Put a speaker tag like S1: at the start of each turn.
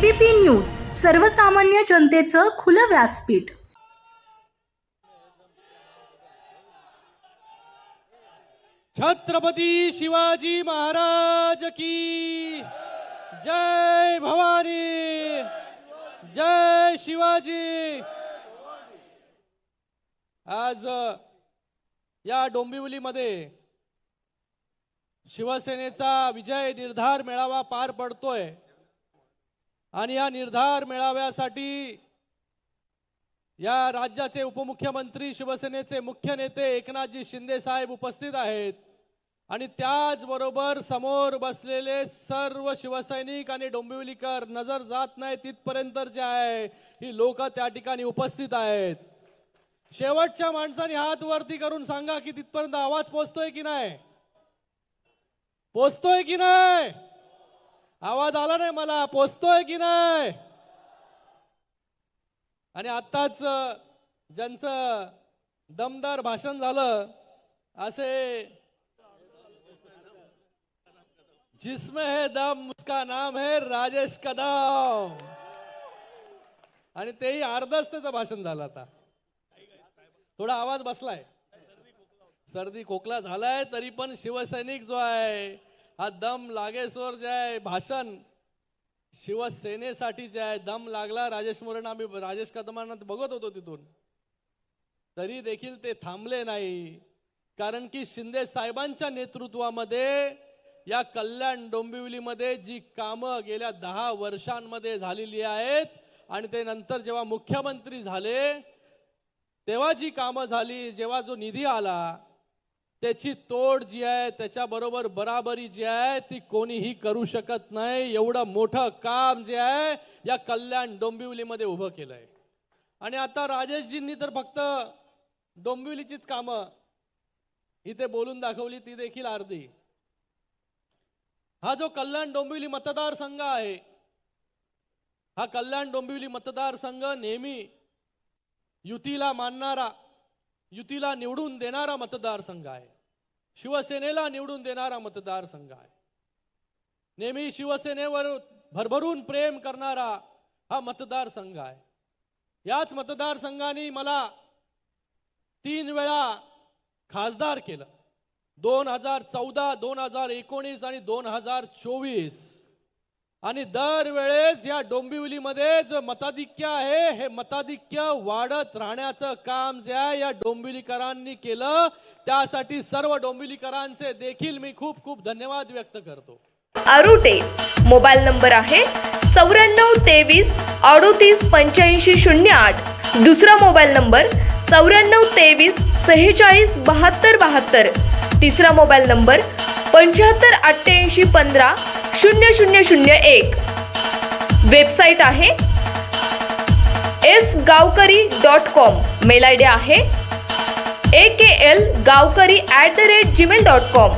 S1: ABP news, सर्वसामान्य जनतेचं खुलं व्यासपीठ।
S2: छत्रपती शिवाजी महाराज की जय भवानी, जय शिवाजी। आज या डोंबिवलीमध्ये शिवसेनेचा विजय निर्धार मेळावा पार पडतोय आणि या निर्धार मेळाव्यासाठी या राज्याचे उपमुख्यमंत्री शिवसेनेचे मुख्य नेते एकनाथजी शिंदे साहेब उपस्थित आहेत आणि त्याचबरोबर समोर बसलेले सर्व शिवसैनिक आणि डोंबिवलीकर नजर जात नाही तिथपर्यंत जे आहे ही लोक त्या ठिकाणी उपस्थित आहेत। शेवटच्या माणसाने हात वरती करून सांगा की तिथपर्यंत आवाज पोहोचतोय की नाही, पोहोचतोय की नाही? आवाज आला नाही मला, पोहोचतोय की नाही? आणि आताच ज्यांचं दमदार भाषण झालं असे जिसमें है दम उसका नाम है राजेश कदम, आणि तेही अर्धच त्याचं भाषण झालं। आता थोडा आवाज बसलाय, सर्दी खोकला झालाय, तरी पण शिवसैनिक जो आहे हा दम लागेसोर जे आहे भाषण शिवसेनेसाठी जे आहे दम लागला। राजेश मोरेंना आम्ही राजेश कदमांना बघत होतो तिथून, तरी देखील ते थांबले नाही, कारण की शिंदे साहेबांच्या नेतृत्वामध्ये या कल्याण डोंबिवलीमध्ये जी कामं गेल्या 10 वर्षांमध्ये झालेली आहेत आणि ते नंतर जेव्हा मुख्यमंत्री झाले तेव्हा जी कामं झाली, जेव्हा जो निधी आला त्याची तोड जी आहे त्याच्याबरोबर बराबरी जी आहे ती कोणीही करू शकत नाही। एवढं मोठं काम जे आहे या कल्याण डोंबिवलीमध्ये उभं केलंय आणि आता राजेशजींनी तर फक्त डोंबिवलीचीच कामं इथे बोलून दाखवली, ती देखील अर्धी। हा जो कल्याण डोंबिवली मतदारसंघ आहे, हा कल्याण डोंबिवली मतदारसंघ नेहमी युतीला मानणारा, युतीला निवडून देणारा मतदारसंघ आहे, शिवसेनेला निवडून देणारा मतदारसंघ आहे, नेहमी शिवसेनेवर भरभरून प्रेम करणारा हा मतदारसंघ आहे। याच मतदारसंघाने मला 3 वेळा खासदार केलं, 2014, 2019 आणि 2024, आणि दरवेळेस या डोंबिवलीमध्ये जो मताधिक्य आहे हे मताधिक्य वाढत राहण्याचं काम जे आहे या डोंबिवलीकरांनी केलं, त्यासाठी सर्व डोंबिवलीकरांचे देखील मी खूप खूप धन्यवाद व्यक्त करतो।
S3: आरोटे मोबाईल नंबर आहे 94 23 38 85 08। दुसरा मोबाईल नंबर 94 23 46 72 72। तिसरा मोबाईल नंबर 75 88 15 0001। वेबसाईट आहे sgavkari.com। मेल आयडी आहे aklgavkari@gmail.com।